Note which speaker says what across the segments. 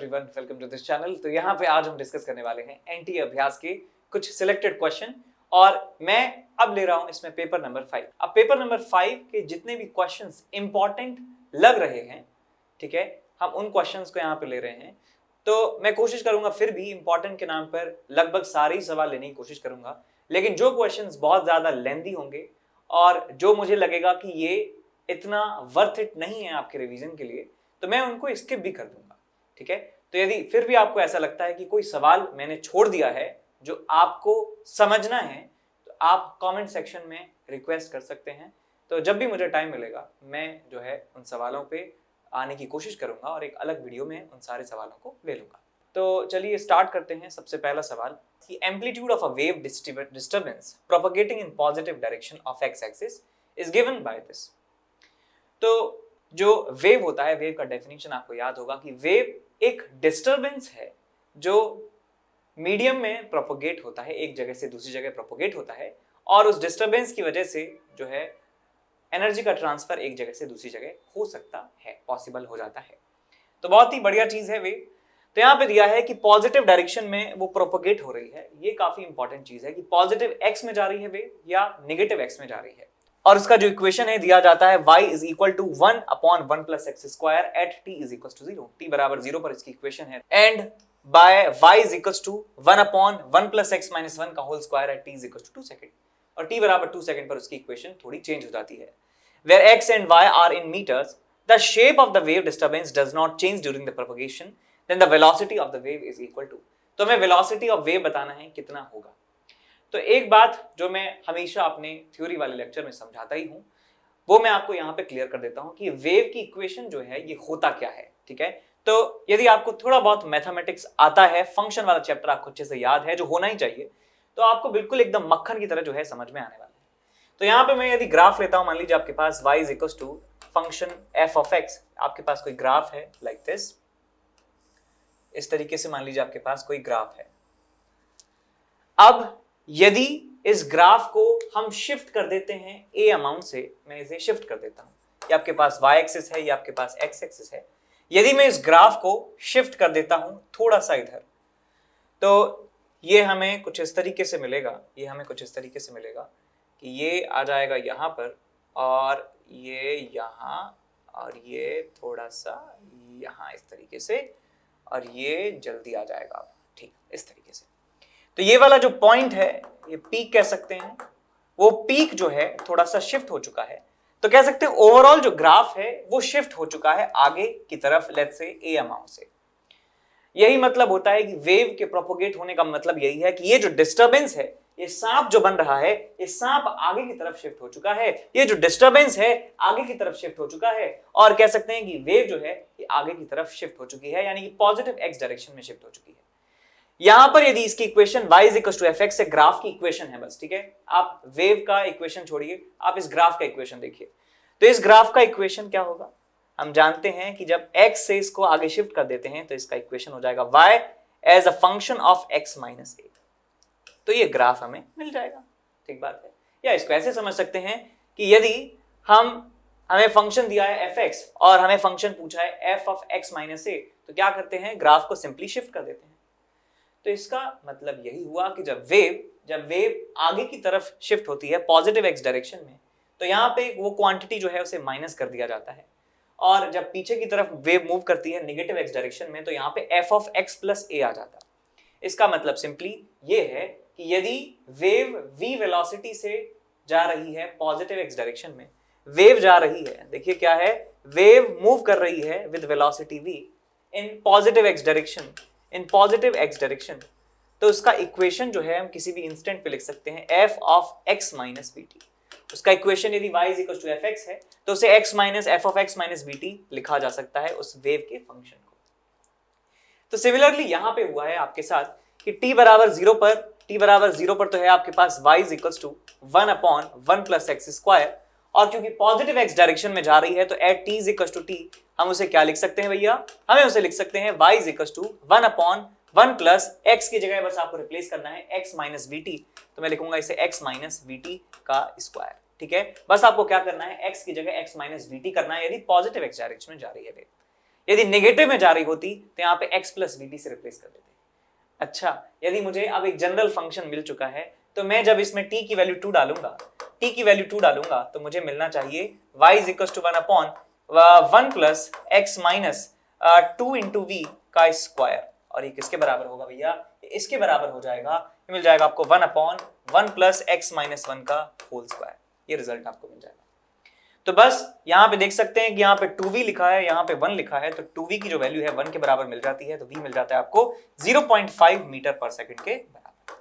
Speaker 1: Everyone, welcome to this channel. तो यहाँ पे आज हम डिस्कस करने वाले हैं एनटीए अभ्यास के कुछ सिलेक्टेड क्वेश्चन और मैं अब ले रहा हूं इसमें पेपर नंबर 5। अब पेपर नंबर 5 के जितने भी क्वेश्चंस इंपॉर्टेंट लग रहे हैं, ठीक है, हम उन क्वेश्चंस को यहाँ पे ले रहे हैं। तो मैं कोशिश करूंगा फिर भी इंपॉर्टेंट के नाम पर लगभग सारे ही सवाल लेने की कोशिश करूंगा, लेकिन जो क्वेश्चंस बहुत ज्यादा लेंथी होंगे और जो मुझे लगेगा कि ये इतना वर्थ इट नहीं है आपके रिवीजन के लिए, तो मैं उनको स्किप भी कर दूंगा, ठीक है। तो यदि फिर भी आपको ऐसा लगता है कि कोई सवाल मैंने छोड़ दिया है जो आपको समझना है, तो आप कमेंट सेक्शन में रिक्वेस्ट कर सकते हैं। तो जब भी मुझे टाइम मिलेगा मैं जो है उन सवालों पे आने की कोशिश करूंगा और एक अलग वीडियो में उन सारे सवालों को ले लूंगा। तो चलिए स्टार्ट करते हैं। सबसे पहला सवाल कि amplitude of a wave disturbance propagating in positive direction of x axis is given by this. तो जो वेव होता है, वेव का डेफिनेशन आपको याद होगा कि वेव एक डिस्टरबेंस है जो मीडियम में प्रोपोगेट होता है, एक जगह से दूसरी जगह प्रोपोगेट होता है और उस डिस्टरबेंस की वजह से जो है एनर्जी का ट्रांसफर एक जगह से दूसरी जगह हो सकता है, पॉसिबल हो जाता है। तो बहुत ही बढ़िया चीज है वेव। तो यहाँ पे दिया है कि पॉजिटिव डायरेक्शन में वो प्रोपोगेट हो रही है। ये काफी इंपॉर्टेंट चीज है कि पॉजिटिव एक्स में जा रही है वेव या नेगेटिव एक्स में जा रही है। और इसका जो इक्वेशन है दिया जाता है y is equal to 1/1 plus x square at t is equal to 0। t बराबर 0 पर इसकी इक्वेशन है and by y is equal to 1/1 plus x minus 1 का whole square at t is equal to 2 second. और t बराबर 2 second पर उसकी equation थोड़ी चेंज हो जाती है। Where x and y are in metres, the shape of the wave disturbance does not change during the propagation, then the velocity of the wave is equal to. तो हमें velocity of wave बताना है कितना होगा। तो एक बात जो मैं हमेशा अपने थ्योरी वाले लेक्चर में समझाता ही हूं, वो मैं आपको यहाँ पे क्लियर कर देता हूं कि वेव की इक्वेशन जो है ये होता क्या है, ठीक है। तो यदि आपको थोड़ा बहुत मैथमेटिक्स आता है, फंक्शन वाला चैप्टर आपको अच्छे से याद है, जो होना ही चाहिए, तो आपको बिल्कुल एकदम मक्खन की तरह जो है समझ में आने वाला है। तो यहाँ पे मैं यदि ग्राफ लेता हूं, मान लीजिए आपके पास y is equal to function f of x, आपके पास कोई ग्राफ है लाइक दिस, इस तरीके से मान लीजिए आपके पास कोई ग्राफ है। अब यदि इस ग्राफ को हम शिफ्ट कर देते हैं a अमाउंट से, मैं इसे शिफ्ट कर देता हूं, ये आपके पास y एक्सिस है, ये आपके पास x एक्सिस है। यदि मैं इस ग्राफ को शिफ्ट कर देता हूं थोड़ा सा इधर, तो ये हमें कुछ इस तरीके से मिलेगा, ये हमें कुछ इस तरीके से मिलेगा कि ये आ जाएगा यहां पर और ये यहां और ये थोड़ा सा यहां इस तरीके से और ये जल्दी आ जाएगा, ठीक इस तरीके से। तो ये वाला जो पॉइंट है, ये पीक कह सकते हैं, वो पीक जो है थोड़ा सा शिफ्ट हो चुका है। तो कह सकते हैं ओवरऑल जो ग्राफ है वो शिफ्ट हो चुका है आगे की तरफ, लेट्स से a अमाउंट से। यही मतलब होता है कि वेव के प्रोपोगेट होने का मतलब यही है कि ये जो डिस्टरबेंस है, ये सांप जो बन रहा है, ये सांप आगे की तरफ शिफ्ट हो चुका है, ये जो डिस्टरबेंस है आगे की तरफ शिफ्ट हो चुका है और कह सकते हैं कि वेव जो है ये आगे की तरफ शिफ्ट हो चुकी है, यानी कि पॉजिटिव एक्स डायरेक्शन में शिफ्ट हो चुकी है। यहां पर यदि इसकी equation y is equal to fx से ग्राफ की इक्वेशन है बस, ठीक है। आप वेव का इक्वेशन छोड़िए, आप इस ग्राफ का इक्वेशन देखिए। तो इस ग्राफ का इक्वेशन क्या होगा, हम जानते हैं कि जब x से इसको आगे शिफ्ट कर देते हैं तो इसका इक्वेशन हो जाएगा y as a function of x minus a। तो ये ग्राफ हमें मिल जाएगा, ठीक बात है। या इसको ऐसे समझ सकते हैं कि यदि हमें फंक्शन दिया है fx और हमें फंक्शन पूछा है f of x minus a, तो क्या करते हैं, ग्राफ को सिंपली शिफ्ट कर देते हैं। तो इसका मतलब यही हुआ कि जब वेव आगे की तरफ शिफ्ट होती है पॉजिटिव एक्स डायरेक्शन में, तो यहाँ पे वो क्वांटिटी जो है उसे माइनस कर दिया जाता है, और जब पीछे की तरफ वेव मूव करती है नेगेटिव एक्स डायरेक्शन में, तो यहाँ पे f of x plus a आ जाता है। इसका मतलब सिंपली ये है कि यदि वेव v वेलोसिटी से जा रही है पॉजिटिव एक्स डायरेक्शन में, वेव जा रही है, देखिए क्या है, वेव मूव कर रही है with velocity v in positive x direction, in positive x direction, तो उसका इक्वेशन जो है हम किसी भी इंस्टेंट पे लिख सकते हैं f of x minus bt। उसका इक्वेशन यदि y is equal to fx है तो उसे x minus f of x minus bt लिखा जा सकता है उस वेव के फंक्शन को। तो सिमिलरली यहां पे हुआ है आपके साथ कि t बराबर 0 पर तो है आपके पास y is equal to 1/1 plus x square, और क्योंकि पॉजिटिव एक्स डायरेक्शन में जा रही है तो at t is equal to t हम उसे क्या लिख सकते हैं भैया, हमें उसे लिख सकते हैं y is equal to 1/1 plus x की जगह बस आपको रिप्लेस करना है x माइनस bt, तो मैं लिखूंगा इसे x माइनस bt का स्क्वायर, ठीक है। बस आपको क्या करना है, x की जगह x माइनस bt करना है यदि पॉजिटिव एक्स डायरेक्शन में जा रही है वेव। यदि नेगेटिव में जा रही होती तो यहाँ पे x प्लस bt से रिप्लेस कर देते। अच्छा, यदि मुझे अब एक जनरल फंक्शन मिल चुका है तो मैं जब इसमें t की वैल्यू 2 डालूंगा तो मुझे मिलना चाहिए y is equal to 1 plus x minus 2 into v का स्क्वायर। और ये किसके बराबर होगा भैया? इसके बराबर हो जाएगा, ये मिल जाएगा आपको 1 प्लस x माइनस 1 का होल स्क्वायर। ये रिजल्ट आपको मिल जाएगा। तो बस यहाँ पे देख सकते हैं कि यहाँ पे 2v लिखा है, यहाँ पे 1 लिखा है, तो 2v की जो वैल्यू है 1 के बराबर मिल जाती है, तो v मिल जाता है आपको 0.5 मीटर पर सेकंड के बराबर।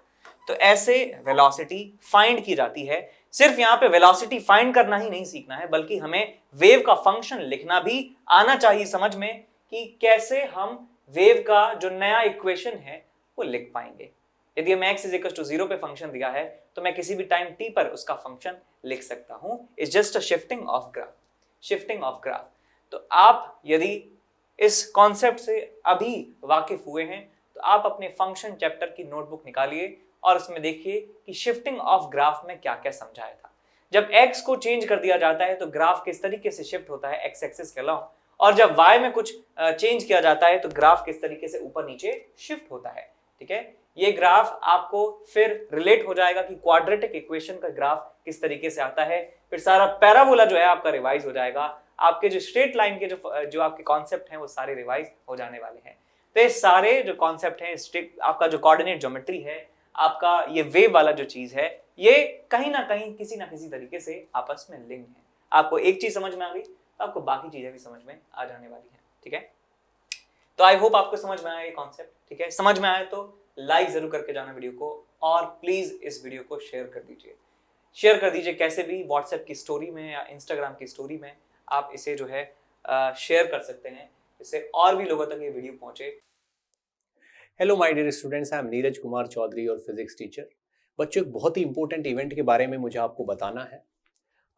Speaker 1: तो ऐसे वेलोसिटी फाइंड की जाती है। सिर्फ यहाँ पे वेलोसिटी फाइंड करना ही नहीं सीखना है, बल्कि हमें वेव का फंक्शन लिखना भी आना चाहिए समझ में, कि कैसे हम वेव का जो नया इक्वेशन है वो लिख पाएंगे। यदि हमें x इज इक्वल टू 0 पे फंक्शन दिया है तो मैं किसी भी टाइम t पर उसका फंक्शन लिख सकता हूं। It's just a shifting of graph. तो आप यदि इस कॉन्सेप्ट से अभी वाकिफ हुए हैं तो आप अपने फंक्शन चैप्टर की नोटबुक निकालिए और उसमें देखिए कि शिफ्टिंग ऑफ ग्राफ में क्या क्या समझाया था। जब x को चेंज कर दिया जाता है तो ग्राफ किस तरीके से शिफ्ट होता है x एक्सिस के अलावा, और जब y में कुछ चेंज किया जाता है तो ग्राफ किस तरीके से ऊपर नीचे शिफ्ट होता है। ठीक है, ये ग्राफ आपको फिर रिलेट हो जाएगा कि क्वाड्रेटिक इक्वेशन का ग्राफ किस तरीके से आता है। फिर सारा पैराबोला जो है आपका रिवाइज हो जाएगा। आपके जो स्ट्रेट लाइन के जो आपके कॉन्सेप्ट हैं वो सारे रिवाइज हो जाने वाले हैं। तो ये सारे जो कॉन्सेप्ट हैं, स्ट्रिक्ट आपका जो कोऑर्डिनेट ज्योमेट्री है, आपका ये वेव वाला जो चीज है, ये कहीं ना कहीं किसी ना किसी तरीके से आपस में लिंक है। आपको एक चीज समझ में आ गई तो आपको बाकी चीजें भी समझ में आ जाने वाली है। ठीक है, तो आई होप आपको समझ में आया ये कॉन्सेप्ट। ठीक है, समझ में आया तो लाइक जरूर करके जाना वीडियो को, और प्लीज इस वीडियो को शेयर कर दीजिए कैसे भी, व्हाट्सएप की स्टोरी में या इंस्टाग्राम की स्टोरी में आप इसे जो है शेयर कर सकते हैं, इससे और भी लोगों तक ये वीडियो पहुंचे।
Speaker 2: Hello my dear students, I am Neeraj Kumar Chaudhary और फिजिक्स टीचर। बच्चों, एक बहुत ही इंपॉर्टेंट इवेंट के बारे में मुझे आपको बताना है।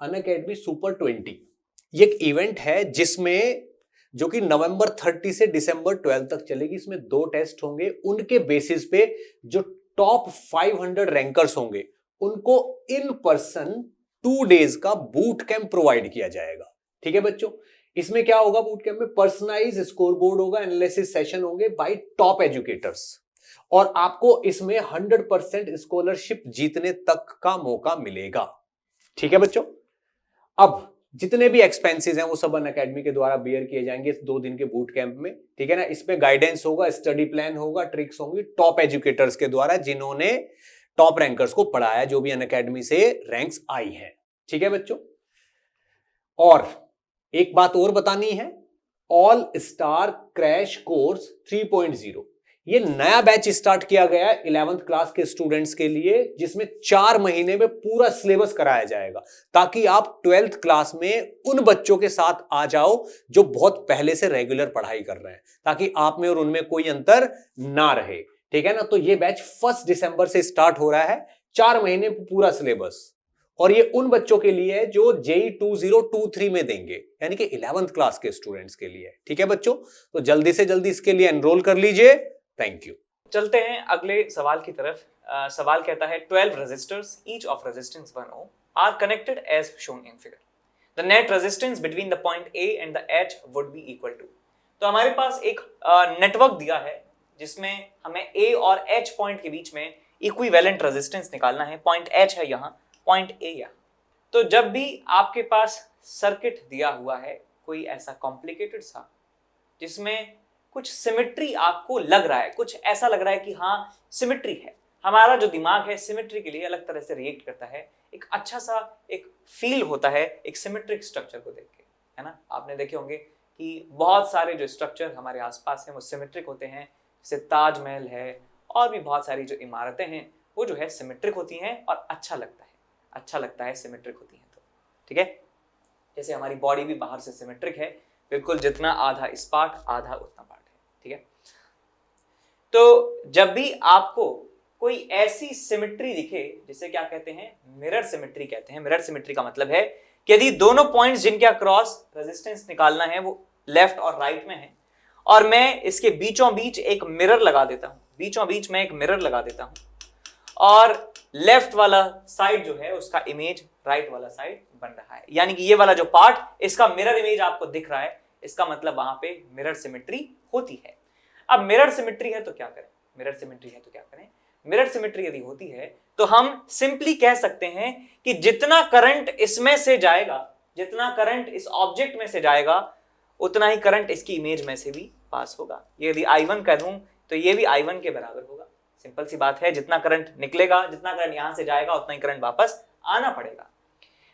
Speaker 2: अनअकैडमी सुपर 20 ये एक इवेंट है जिसमें जो कि नवंबर 30 से दिसंबर 12 तक चलेगी। इसमें 2 टेस्ट होंगे। उनके बेसिस पे जो टॉप 500 रैंकर्स होंगे उनको इन पर्सन 2 डेज का बूट कैंप प्रोवाइड किया जाएगा। ठीक है बच्चों, इसमें क्या होगा? बूट कैंप में पर्सनलाइज स्कोर बोर्ड होगा, एनालिसिस सेशन होंगे बाय टॉप एजुकेटर्स, और आपको इसमें 100% स्कॉलरशिप जीतने तक का मौका मिलेगा। ठीक है बच्चों, अब जितने भी एक्सपेंसेस हैं वो सब अनअकैडमी के द्वारा बियर किए जाएंगे इस 2 दिन के बूट कैंप में। ठीक है ना, इसमें गाइडेंस होगा, स्टडी प्लान होगा, ट्रिक्स होंगी टॉप एजुकेटर्स के द्वारा जिन्होंने टॉप रैंकर्स को पढ़ाया, जो भी अनअकैडमी से रैंक्स आई है। ठीक है बच्चों, और एक बात और बतानी है, ऑल स्टार क्रैश कोर्स 3.0 ये नया बैच स्टार्ट किया गया है 11th क्लास के स्टूडेंट्स के लिए, जिसमें 4 महीने में पूरा सिलेबस कराया जाएगा, ताकि आप 12th क्लास में उन बच्चों के साथ आ जाओ जो बहुत पहले से रेगुलर पढ़ाई कर रहे हैं, ताकि आप में और उनमें कोई अंतर ना रहे। ठीक है ना, तो ये बैच 1 दिसंबर से स्टार्ट हो रहा है, 4 महीने पूरा सिलेबस, और ये उन बच्चों के लिए है जो JEE 2023 में देंगे, यानी कि 11th क्लास के स्टूडेंट्स के लिए। ठीक है बच्चों, तो जल्दी से जल्दी इसके लिए एनरोल कर लीजिए। Thank you.
Speaker 1: चलते हैं अगले सवाल की तरफ। सवाल कहता है 12 resistors each of resistance 1 ohm are connected as shown in figure. The net resistance between the point A and the H would be equal to. तो हमारे पास एक नेटवर्क दिया है जिसमें हमें A और H पॉइंट के बीच में इक्विवेलेंट रेजिस्टेंस निकालना है। पॉइंट H है यहाँ, पॉइंट A यहाँ। तो जब भी आपके पास सर्किट दिया हुआ है कोई ऐसा कॉम्प्लिकेटेड सा, जिसमें कुछ सिमेट्री आपको लग रहा है, कुछ ऐसा लग रहा है कि हाँ सिमेट्री है, हमारा जो दिमाग है सिमेट्री के लिए अलग तरह से रिएक्ट करता है, एक अच्छा सा एक फील होता है एक सिमेट्रिक स्ट्रक्चर को देख के, है ना। आपने देखे होंगे कि बहुत सारे जो स्ट्रक्चर हमारे आसपास हैं वो सिमेट्रिक होते हैं, जैसे ताजमहल है और भी बहुत सारी जो इमारतें हैं वो जो है सिमेट्रिक होती हैं और अच्छा लगता है सिमेट्रिक होती हैं। तो ठीक है, जैसे हमारी बॉडी भी बाहर से सिमेट्रिक है, बिल्कुल जितना आधा इस पार्ट आधा उतना पार्ट है। ठीक है, तो जब भी आपको कोई ऐसी सिमेट्री दिखे जिसे क्या कहते हैं, मिरर सिमेट्री कहते हैं। मिरर सिमेट्री का मतलब है कि यदि दोनों पॉइंट्स जिनके अक्रॉस रेजिस्टेंस निकालना है वो लेफ्ट और राइट में है, और मैं इसके बीचों बीच एक मिरर लगा देता हूं, बीचों बीच में एक मिरर लगा देता हूं, और लेफ्ट वाला साइड जो है उसका इमेज राइट वाला साइड बन रहा है, यानी कि ये वाला जो पार्ट इसका मिरर इमेज आपको दिख रहा है, इसका मतलब वहां पे मिरर सिमेट्री होती है। अब मिरर सिमेट्री है तो क्या करें, मिरर सिमेट्री है तो क्या करें, मिरर सिमेट्री यदि होती है तो हम सिंपली कह सकते हैं कि जितना करंट इसमें से जाएगा, जितना करंट इस ऑब्जेक्ट में से जाएगा, उतना ही करंट इसकी इमेज में से भी पास होगा। ये यदि I1 कह दूं तो ये भी I1 के बराबर होगा। सिंपल सी बात है, जितना करंट निकलेगा, जितना करंट यहां से जाएगा, उतना ही करंट वापस आना पड़ेगा।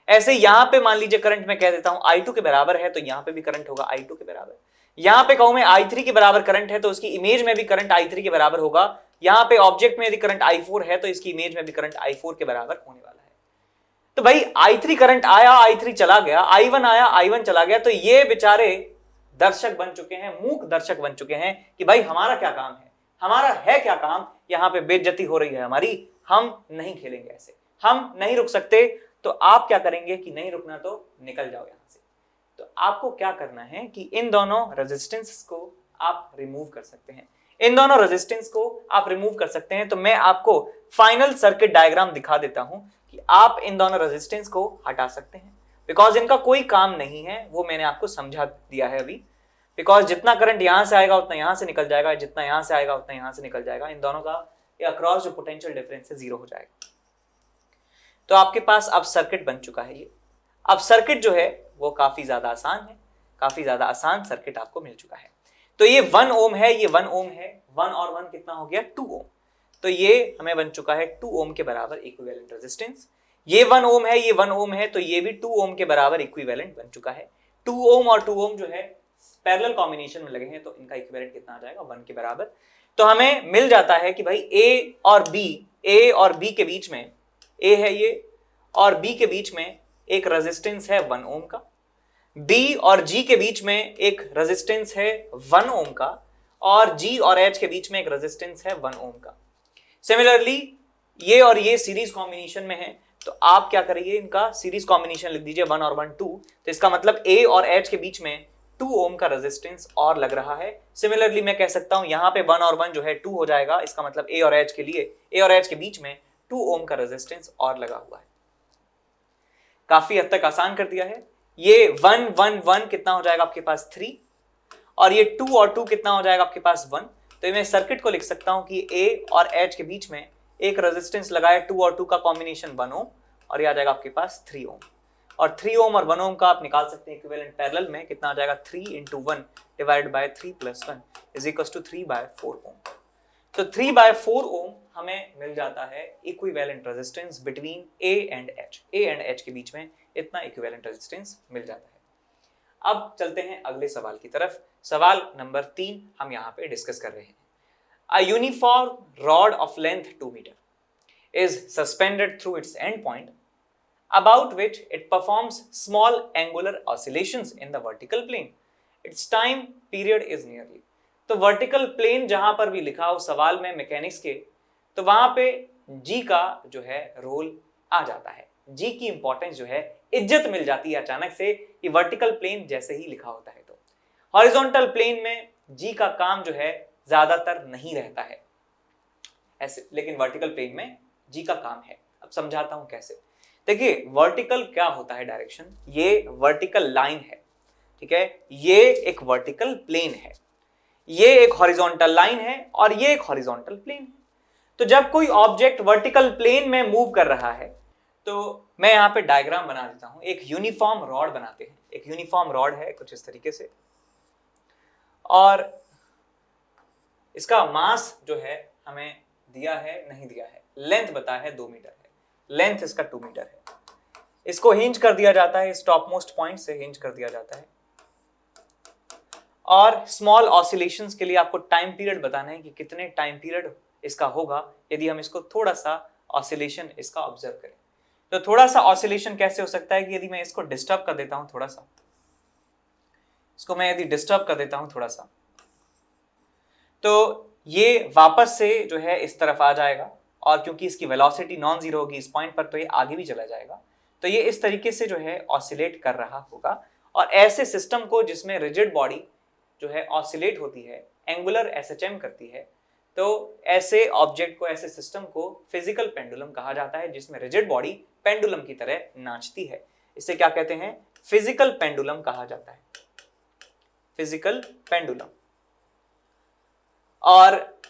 Speaker 1: ऐसे यहां पे मान लीजिए करंट मैं कह देता हूं I2 के बराबर है, तो यहां पे भी करंट होगा I2 के बराबर। यहां पे कहूं मैं I3 के बराबर करंट है, तो उसकी इमेज में भी करंट I3 के बराबर होगा। यहां पे ऑब्जेक्ट में यदि करंट I4 है, तो इसकी इमेज में भी करंट I4 के बराबर होने वाला है। तो भाई I3 करंट आया, I3 चला गया, I1 आया, I1 चला गया, तो ये बेचारे दर्शक बन चुके हैं, मूक दर्शक बन चुके हैं कि भाई हमारा क्या काम है, हमारा है क्या काम, यहां पे बेइज्जती हो रही है हमारी, हम नहीं खेलेंगे ऐसे, हम नहीं रुक सकते। तो आप क्या करेंगे कि नहीं रुकना तो निकल जाओ यहां से। तो आपको क्या करना है कि इन दोनों रेजिस्टेंस को आप रिमूव कर सकते हैं, इन दोनों रेजिस्टेंस को आप रिमूव कर सकते हैं। तो मैं आपको फाइनल सर्किट डायग्राम दिखा देता हूं कि आप इन दोनों रेजिस्टेंस को हटा सकते हैं, बिकॉज इनका कोई काम नहीं है, वो मैंने आपको समझा दिया है अभी। बिकॉज जितना करंट यहां से आएगा उतना यहां से निकल जाएगा, जितना यहां से आएगा उतना यहां से निकल जाएगा, इन दोनों का अक्रॉस जो पोटेंशियल डिफरेंस है 0 हो जाएगा। तो आपके पास अब सर्किट बन चुका है ये। अब सर्किट जो है वो काफी ज्यादा आसान है, काफी ज्यादा आसान सर्किट आपको मिल चुका है। तो ये 1 ओम है, ये 1 ओम है, 1 और 1 कितना हो गया 2 ओम। तो ये हमें बन चुका है 2 ओम के बराबर इक्विवेलेंट रेजिस्टेंस। ये 1 ओम है, ये 1 ओम है, तो ये भी 2 ओम के बराबर इक्विवेलेंट बन चुका है। 2 ओम और 2 ओम जो है पैरेलल कॉम्बिनेशन में लगे हैं, तो इनका इक्विवेलेंट कितना आ जाएगा 1 के बराबर। तो हमें मिल जाता है कि भाई ए और बी के बीच में, ए है ये और बी के बीच में एक रेजिस्टेंस है 1 ओम का, बी और जी के बीच में एक रेजिस्टेंस है 1 ओम का, और जी और एच के बीच में एक रेजिस्टेंस है 1 ओम का। सिमिलरली ये और ये सीरीज कॉम्बिनेशन में है, तो आप क्या करिए, इनका सीरीज कॉम्बिनेशन लिख दीजिए 1 और 1 2। तो इसका मतलब ए और एच के बीच में 2 ओम का रेजिस्टेंस और लग रहा है। सिमिलरली मैं कह सकता हूं यहां पे 1 और 1 जो है 2 हो जाएगा, इसका मतलब ए और एच के लिए, ए और एच के बीच में 2 ओम का रेजिस्टेंस और लगा हुआ है। काफी हद तक आसान कर दिया है। ये 1 1 1 कितना हो जाएगा आपके पास 3, और ये 2 और 2 कितना हो जाएगा आपके पास 1। तो मैं सर्किट को लिख सकता हूं कि ए और एच के बीच में एक रेजिस्टेंस लगाए 2 और 2 का कॉम्बिनेशन 1 ओम, और ये आ जाएगा आपके पास 3 ओम। और 3 ओम और 1 ओम का आप निकाल सकते हैं इक्विवेलेंट पैरेलल में, कितना आ जाएगा 3 × 1 divided by 3 + 1 is equal to 3/4 ohm. तो 3/4 ओम हमें मिल जाता है equivalent resistance between A and H, A and H के बीच में इतना इक्विवेलेंट रेजिस्टेंस मिल जाता है। अब चलते हैं अगले सवाल की तरफ। सवाल नंबर 3 हम यहाँ पे डिस्कस कर रहे हैं। A uniform rod of length 2 meter is suspended through its end point, about which it performs small angular oscillations in the vertical plane. Its time period is nearly. तो वर्टिकल प्लेन जहां पर भी लिखा हो सवाल में मैकेनिक्स के, तो वहां पे जी का जो है रोल आ जाता है, जी की इंपॉर्टेंस जो है, इज्जत मिल जाती है अचानक से कि वर्टिकल प्लेन जैसे ही लिखा होता है। तो हॉरिजॉन्टल प्लेन में जी का काम जो है ज्यादातर नहीं रहता है ऐसे, लेकिन वर्टिकल प्लेन में जी का काम है। अब समझाता हूं कैसे। देखिए वर्टिकल क्या होता है डायरेक्शन, ये वर्टिकल लाइन है, ठीक है, ये एक वर्टिकल प्लेन है, ये एक हॉरिजॉन्टल लाइन है, और ये एक हॉरिजॉन्टल प्लेन है। तो जब कोई ऑब्जेक्ट वर्टिकल प्लेन में मूव कर रहा है, तो मैं यहां पे डायग्राम बना देता हूं। एक यूनिफॉर्म रॉड बनाते हैं, एक यूनिफॉर्म रॉड है कुछ इस तरीके से, और इसका मास जो है हमें दिया है, नहीं दिया है, लेंथ बताया है 2 मीटर है, लेंथ इसका 2 मीटर है। इसको हिंज कर दिया जाता है, टॉप मोस्ट पॉइंट से हिंज कर दिया जाता है, और स्मॉल ऑसिलेशंस के लिए आपको टाइम पीरियड बताना है कि कितने टाइम पीरियड इसका होगा यदि हम इसको थोड़ा सा ऑसिलेशन इसका ऑब्जर्व करें। तो थोड़ा सा ऑसिलेशन कैसे हो सकता है कि यदि मैं इसको डिस्टर्ब कर देता हूं थोड़ा सा, इसको मैं यदि डिस्टर्ब कर देता हूं थोड़ा सा, तो ये वापस से जो है इस तरफ आ जाएगा, और क्योंकि इसकी वेलोसिटी नॉन जीरो होगी इस पॉइंट पर, तो ये आगे भी चला जाएगा। तो ये इस तरीके से जो है ऑसिलेट कर रहा होगा। और ऐसे सिस्टम को जिसमें रिजिड बॉडी जो है ऑसिलेट होती है, एंगुलर एसएचएम करती है, तो ऐसे ऑब्जेक्ट को, ऐसे सिस्टम को फिजिकल पेंडुलम कहा जाता है, जिसमें रिजिड बॉडी पेंडुलम की तरह नाचती है। इसे क्या कहते हैं, फिजिकल पेंडुलम कहा जाता है। Physical pendulum. और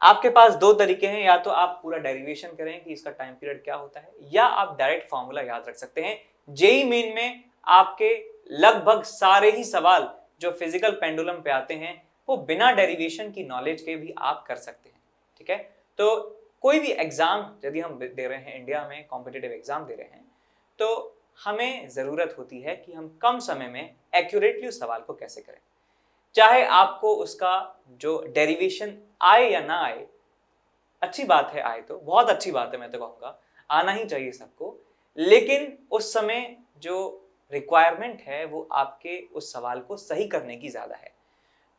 Speaker 1: आपके पास दो तरीके हैं, या तो आप पूरा डेरिवेशन करें कि इसका टाइम पीरियड क्या होता है, या आप डायरेक्ट फॉर्मूला याद रख सकते हैं। जेईई मेन में आपके लगभग सारे ही सवाल जो फिजिकल पेंडुलम पे आते हैं वो बिना डेरिवेशन की नॉलेज के भी आप कर सकते हैं। ठीक है, तो कोई भी एग्जाम यदि हम दे रहे हैं, इंडिया में कॉम्पिटिटिव एग्जाम दे रहे हैं, तो हमें जरूरत होती है कि हम कम समय में एक्यूरेटली उस सवाल को कैसे करें। चाहे आपको उसका जो डेरिवेशन आए या ना आए, अच्छी बात है, आए तो बहुत अच्छी बात है, मैं तो कहूँगा आना ही चाहिए सबको, लेकिन उस समय जो रिक्वायरमेंट है वो आपके उस सवाल को सही करने की ज़्यादा है।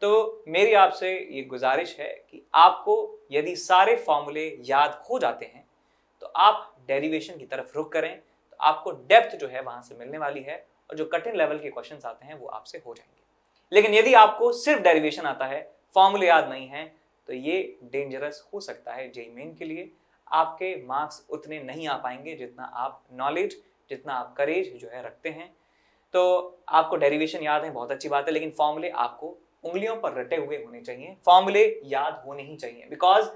Speaker 1: तो मेरी आपसे ये गुजारिश है कि आपको यदि सारे फॉर्मूले याद हो जाते हैं तो आप डेरिवेशन की तरफ रुख करें, तो आपको डेप्थ जो है वहाँ से मिलने वाली है और जो कठिन लेवल के क्वेश्चंस आते हैं वो आपसे हो जाएंगे। लेकिन यदि आपको सिर्फ डेरिवेशन आता है, फॉर्मूले याद नहीं है, तो ये डेंजरस हो सकता है जेईई मेन के लिए। आपके मार्क्स उतने नहीं आ पाएंगे जितना आप नॉलेज, जितना आप करेज जो है रखते हैं। तो आपको डेरिवेशन याद है, बहुत अच्छी बात है, लेकिन फॉर्मूले आपको उंगलियों पर रटे हुए होने चाहिए, फॉर्मूले याद होने ही चाहिए। बिकॉज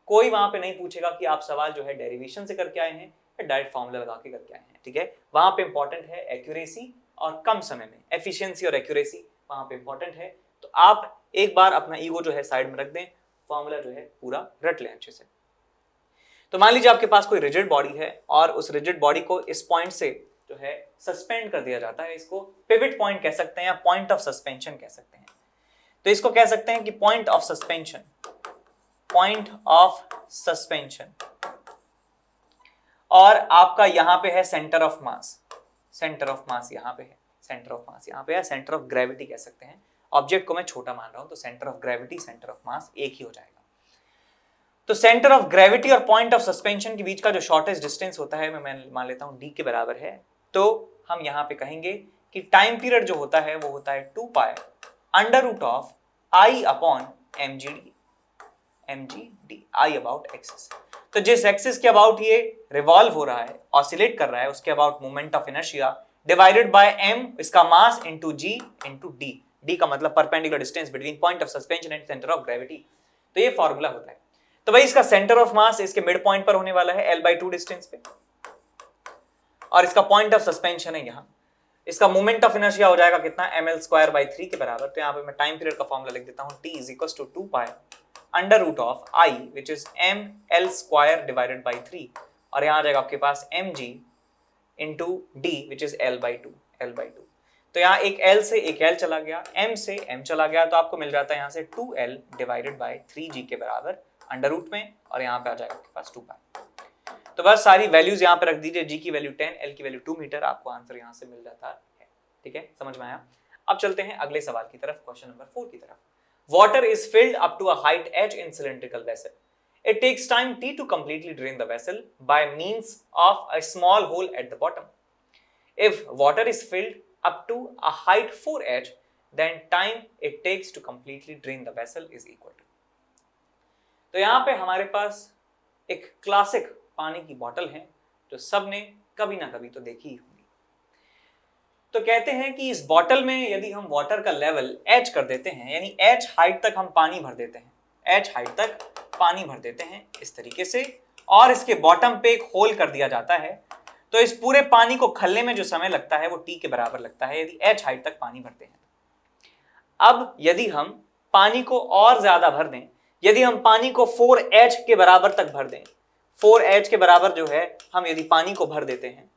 Speaker 1: कोई वहां पे नहीं पूछेगा कि आप सवाल जो है डेरिवेशन से करके आए हैं या डायरेक्ट फॉर्मूला लगा के करके आए हैं। ठीक है, वहां पे इंपॉर्टेंट है एक्यूरेसी और कम समय में एफिशिएंसी और एक्यूरेसी वहां पे इंपॉर्टेंट है। तो आप एक बार अपना ईगो जो है साइड में रख दें, फॉर्मूला जो है पूरा रट लें अच्छे से। तो मान लीजिए आपके पास कोई रिजिड बॉडी है और उस रिजिड बॉडी को इस पॉइंट से जो है सस्पेंड कर दिया जाता है, इसको पिवट पॉइंट कह सकते हैं या पॉइंट ऑफ सस्पेंशन कह सकते हैं। तो इसको कह सकते हैं कि point of suspension, point of suspension. और आपका यहां पे है centre of mass, centre of mass यहां पे है, सेंटर ऑफ मास यहां पे है, सेंटर ऑफ ग्रेविटी कह सकते हैं। ऑब्जेक्ट को मैं छोटा मान रहा हूं तो centre of gravity, centre of mass एक ही हो जाएगा। तो सेंटर ऑफ ग्रेविटी और पॉइंट ऑफ सस्पेंशन के बीच का जो शॉर्टेस्ट डिस्टेंस होता है, मैं मान लेता हूं d के बराबर है। तो हम यहां पे कहेंगे कि टाइम पीरियड जो होता है वो होता है 2 pi under root of I upon mgd, I about axis. तो जिस एक्सिस के अबाउट ये रिवॉल्व हो रहा है, ऑसिलेट कर रहा है, उसके about moment of inertia divided by m, इसका mass into g into d, d का मतलब perpendicular distance between point of suspension and centre of gravity. तो ये फॉर्मूला होता है। तो भाई इसका सेंटर ऑफ मास इसके मिड पॉइंट पर होने वाला है L/2 डिस्टेंस पे, और इसका पॉइंट ऑफ सस्पेंशन है यहाँ। इसका मोमेंट ऑफ इनर्शिया हो जाएगा कितना, ml²/3 के बराबर। तो यहाँ पे मैं टाइम पीरियड का फॉर्मूला लिख देता हूँ, t = 2 pi under root of I which is ml² divided by 3, और यहाँ आ जाएगा आपके पास mg into d which is L/2। तो यहाँ एक L से एक L चला गया, m से m चला गया, तो आपको मिल जाता है यहाँ से 2L डिवाइडेड बाई 3g के बराबर अंडर रूट में, और यहाँ पे आ जाएगा आपके पास 2 पाई। तो बस सारी वैल्यूज यहाँ पे रख दीजिए, g की वैल्यू 10, L की वैल्यू 2 मीटर, आपको आंसर यहाँ से मिल जाता है। ठीक है, समझ में आया। अब चलते हैं अगले सवाल की तरफ, क्वेश्चन नंबर 4 की तरफ। Water is filled up to a height h in cylindrical vessel. It takes time t to completely drain the vessel by means of a small hole at the bottom. If water is filled up to a height 4h, then time it takes to completely drain the vessel is equal to. तो यहाँ पे हमारे पास एक classic पानी की बोतल है जो सबने कभी ना कभी तो देखी ही होगी। तो कहते हैं कि इस बोतल में यदि हम वाटर का लेवल h कर देते हैं, यानी h हाइट तक हम पानी भर देते हैं, h हाइट तक पानी भर देते हैं इस तरीके से, और इसके बॉटम पे एक होल कर दिया जाता है, तो इस पूरे पानी को खलने में जो समय लगता है वो t के बराबर लगता है यदि h हाइट तक पानी भरते हैं। अब यदि हम पानी को और ज्यादा भर दें, यदि हम पानी को 4h के बराबर तक भर दें, 4h के बराबर जो है हम यदि पानी को भर देते हैं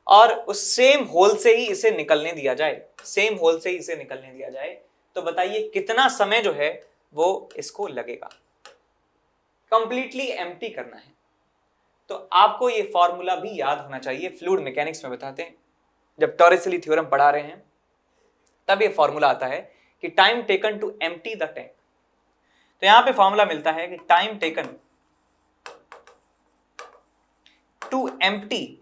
Speaker 1: और उस सेम होल से ही इसे निकलने दिया जाए, सेम होल से ही इसे निकलने दिया जाए, तो बताइए कितना समय जो है वो इसको लगेगा। कंप्लीटली एम्प्टी करना है, तो आपको ये फॉर्मूला भी याद होना चाहिए। फ्लूइड मैकेनिक्स में बताते हैं, जब टॉरिसली थ्योरम पढ़ा रहे हैं तब ये फॉर्मूला आता है कि time taken to empty the tank. तो यहां पे फॉर्मूला मिलता है कि time taken to empty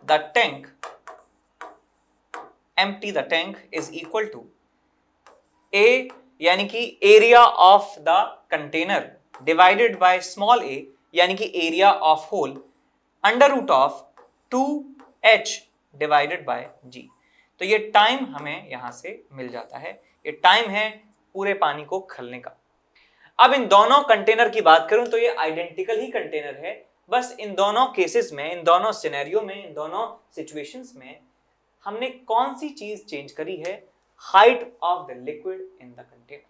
Speaker 1: the tank is equal to A, यानी कि area of the container divided by small a, यानी कि area of hole, under root of 2h divided by g. तो ये टाइम हमें यहां से मिल जाता है, ये टाइम है पूरे पानी को खलने का। अब इन दोनों कंटेनर की बात करूं तो ये आइडेंटिकल ही कंटेनर है, बस इन दोनों केसेस में, इन दोनों सिनेरियो में, इन दोनों सिचुएशंस में हमने कौन सी चीज चेंज करी है? Height of the liquid in the container.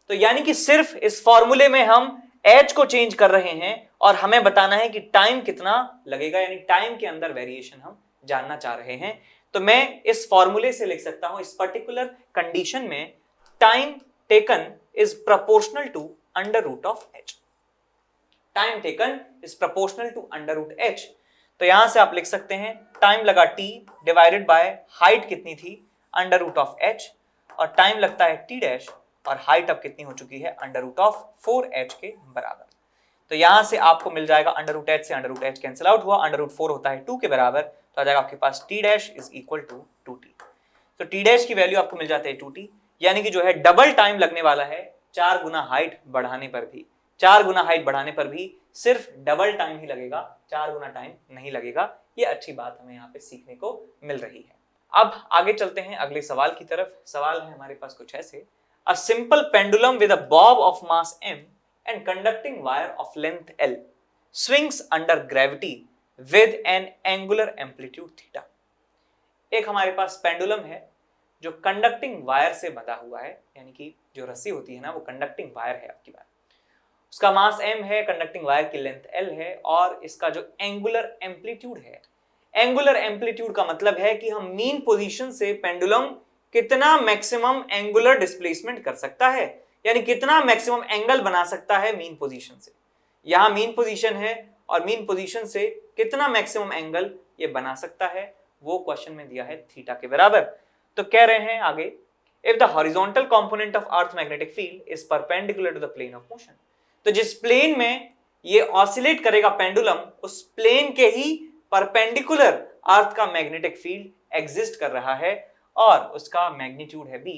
Speaker 1: तो यानी कि सिर्फ इस फॉर्मूले में हम H को चेंज कर रहे हैं और हमें बताना है कि टाइम कितना लगेगा, यानी टाइम के अंदर वेरिएशन हम जानना चाह रहे हैं। तो मैं इस फॉर्मूले से लिख सकता हूं, इस पर्टिकुलर कंडीशन में time taken is proportional to under root of H। Time taken is proportional to under root H। तो यहां से आप लिख सकते हैं टाइम लगा T डिवाइडेड बाय हाइट कितनी थी? अंडर रूट ऑफ H, और टाइम लगता है T डैश, और हाइट अब कितनी हो चुकी है? अंडर रूट ऑफ 4H के बराबर। तो यहां से आपको मिल जाएगा अंडर रूट H से under root H cancel out हुआ, अंडर रूट 4 होता है 2 के बराबर, तो आ जाएगा आपके पास T dash is equal to 2T। तो T डैश की वैल्यू आपको मिल जाती है 2T, यानी कि जो है डबल टाइम लगने वाला है 4 गुना हाइट बढ़ाने पर भी। 4 गुना हाइट बढ़ाने पर भी सिर्फ डबल टाइम ही लगेगा, 4 गुना टाइम नहीं लगेगा। ये अच्छी बात हमें यहाँ पे सीखने को मिल रही है। अब आगे चलते हैं अगले सवाल की तरफ। सवाल है हमारे पास कुछ ऐसे, A simple pendulum with a bob of mass m and conducting wire of length L swings under gravity with an angular amplitude theta। एक हमारे पास पेंडुलम है जो कंडक्टिंग वायर से बंधा हुआ है, यानी कि जो रस्सी होती है ना वो कंडक्टिंग वायर है आपकी बात। उसका मास m है, कंडक्टिंग वायर की लेंथ L है, और इसका जो एंगुलर एम्पलीट्यूड है, एंगुलर एम्पलीट्यूड का मतलब है कि हम मीन पोजीशन से पेंडुलम कितना मैक्सिमम एंगुलर डिस्प्लेसमेंट कर सकता है, यानी कितना मैक्सिमम एंगल बना सकता है मीन पोजीशन से। यहां मीन पोजीशन है और मीन पोजीशन से कितना मैक्सिमम एंगल ये बना सकता है, वो क्वेश्चन में दिया है थीटा के बराबर। तो कह रहे हैं आगे, if the horizontal component of earth magnetic field is perpendicular to the plane of motion. तो जिस प्लेन में ये ऑसिलेट करेगा पेंडुलम, उस प्लेन के ही परपेंडिकुलर अर्थ का मैग्नेटिक फील्ड एग्जिस्ट कर रहा है और उसका मैग्नीट्यूड है b,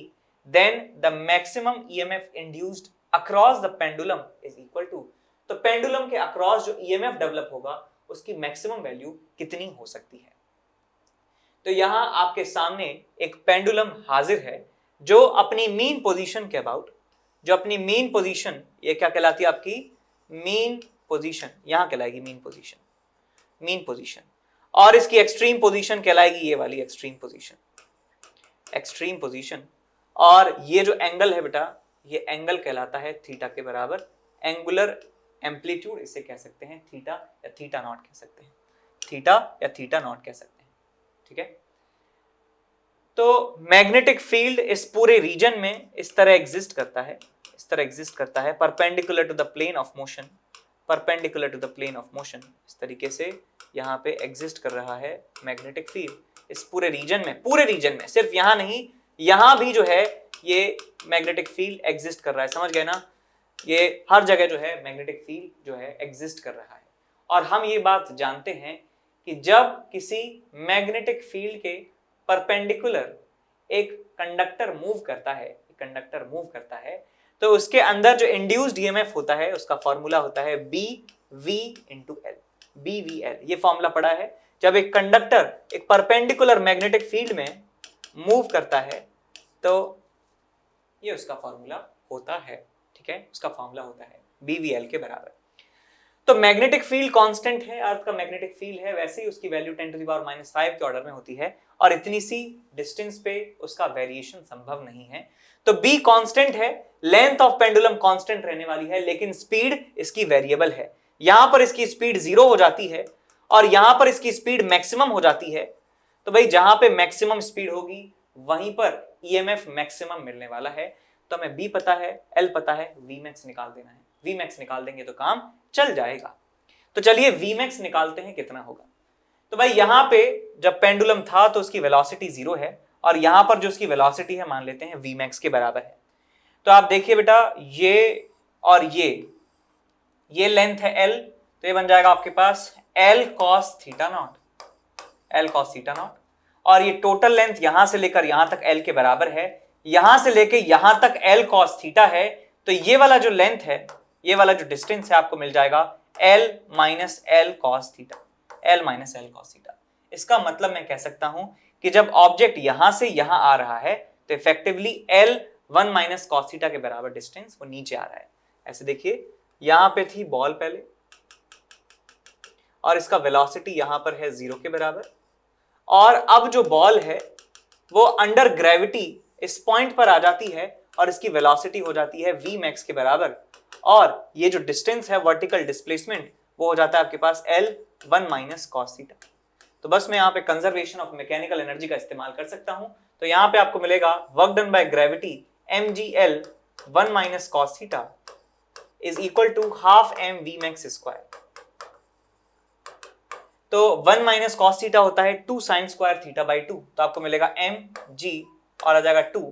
Speaker 1: then the maximum EMF induced across the pendulum is equal to। तो पेंडुलम के अक्रॉस जो EMF डेवलप होगा उसकी मैक्सिमम वैल्यू कितनी हो सकती है? तो यहां आपके सामने एक पेंडुलम हाजिर है जो अपनी मीन पोजीशन के अबाउट, जो अपनी मीन पोजीशन, ये क्या कहलाती है आपकी? मीन पोजीशन, यहां कहलाएगी मीन पोजीशन, मीन पोजीशन, और इसकी एक्सट्रीम पोजीशन कहलाएगी ये वाली एक्सट्रीम पोजीशन, एक्सट्रीम पोजीशन। और ये जो एंगल है बेटा, ये एंगल कहलाता है थीटा के बराबर। एंगुलर एम्पलीट्यूड इसे कह सकते हैं थीटा या थीटा नॉट कह सकते हैं, थीटा या थीटा नॉट कह सकते हैं, ठीक है। तो मैग्नेटिक फील्ड इस पूरे रीजन में इस तरह एग्जिस्ट करता है, इस तरह एग्जिस्ट करता है, perpendicular to the plane of motion, perpendicular to the plane of motion. इस तरीके से यहाँ पे एग्जिस्ट कर रहा है मैग्नेटिक फील्ड इस पूरे रीजन में, पूरे रीजन में, सिर्फ यहां नहीं, यहां भी जो है ये मैग्नेटिक फील्ड एग्जिस्ट कर रहा है, समझ गए ना? ये हर जगह जो है मैग्नेटिक फील्ड जो है एग्जिस्ट कर रहा है। और हम ये बात जानते हैं कि जब किसी मैग्नेटिक फील्ड के परपेंडिकुलर एक कंडक्टर मूव करता है, कंडक्टर मूव करता है, तो उसके अंदर जो इंड्यूस्ड ईएमएफ होता है उसका फॉर्मूला होता है BV × L, BVL। ये फॉर्मूला पढ़ा है। जब एक कंडक्टर एक परपेंडिकुलर मैग्नेटिक फील्ड में मूव करता है तो ये उसका फॉर्मूला होता है, ठीक है, उसका फॉर्मूला होता है BVL के बराबर। तो मैग्नेटिक फील्ड कांस्टेंट है, अर्थ का मैग्नेटिक फील्ड है, वैसे ही उसकी वैल्यू 10⁻⁵ के ऑर्डर में होती है और इतनी सी डिस्टेंस पे उसका वेरिएशन संभव नहीं है। तो B कांस्टेंट है, लेंथ ऑफ पेंडुलम कांस्टेंट रहने वाली है, लेकिन स्पीड इसकी वेरिएबल है। यहां पर इसकी स्पीड 0 हो जाती है और यहां पर इसकी स्पीड मैक्सिमम हो जाती है। तो भाई जहां पे मैक्सिमम स्पीड होगी वहीं पर ईएमएफ मैक्सिमम मिलने वाला है। तो हमें B पता है, L पता है, Vmax निकाल देना है। Vmax निकाल देंगे तो काम चल जाएगा। तो चलिए Vmax निकालते हैं, कितना होगा। तो भाई यहां पे जब पेंडुलम था तो उसकी वेलोसिटी 0 है और यहां पर जो उसकी वेलोसिटी है मान लेते हैं Vmax के बराबर है। तो आप देखिए बेटा, ये और ये लेंथ है L, तो ये बन जाएगा आपके पास L cos theta naught, L cos theta naught, और ये टोटल लेंथ यहां से लेकर यहां तक L के बराबर है, यहां से लेकर यहां तक L cos थीटा है। तो ये वाला जो लेंथ है, ये वाला जो डिस्टेंस है आपको मिल जाएगा L - L cos theta, L - L cos theta. इसका मतलब मैं कह सकता हूं कि जब ऑब्जेक्ट यहां से यहां आ रहा है तो effectively L 1 minus cos theta के बराबर डिस्टेंस वो नीचे आ रहा है। ऐसे देखिए, यहां पे थी बॉल पहले और इसका वेलोसिटी यहां पर है 0 के बराबर, और अब जो बॉल है वो अंडर ग्रेविटी इस पॉइंट पर आ जाती है और इसकी वेलोसिटी हो जाती है v मैक्स के बराबर, और ये जो डिस्टेंस है वर्टिकल डिस्प्लेसमेंट वो हो जाता है आपके पास L 1 माइनस कॉस थीटा। तो बस मैं यहाँ पे कंजर्वेशन ऑफ मैकेनिकल एनर्जी का इस्तेमाल कर सकता हूं। तो यहाँ पे आपको मिलेगा work done by gravity mgl 1 minus cos theta is equal to half m v max square. तो 1 माइनस कॉस थीटा होता है 2 साइन स्क्वायर थीटा बाई 2, तो आपको मिलेगा mg और आ जाएगा 2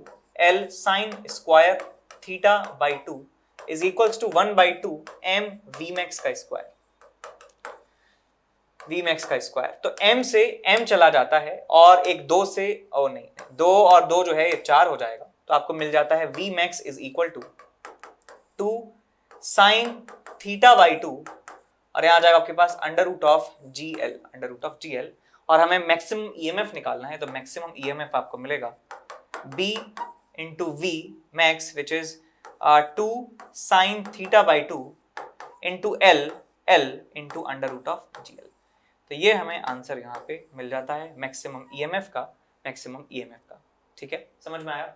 Speaker 1: L sine square theta by 2 is equals to 1 by 2 m v max का square, v max का स्क्वायर। तो m से m चला जाता है और एक 2 से नहीं, 2 और 2 जो है ये 4 हो जाएगा, तो आपको मिल जाता है v max is equal to 2 sine theta by 2 और यहां आ जाएगा आपके पास अंडर रूट ऑफ GL, और हमें मैक्सिमम EMF निकालना है, तो मैक्सिमम EMF आपको मिलेगा B into V max which is 2 sine theta by 2 into L into under root of GL। तो ये हमें आंसर यहाँ पे मिल जाता है मैक्सिमम EMF का, मैक्सिमम EMF का। ठीक है, समझ में आया?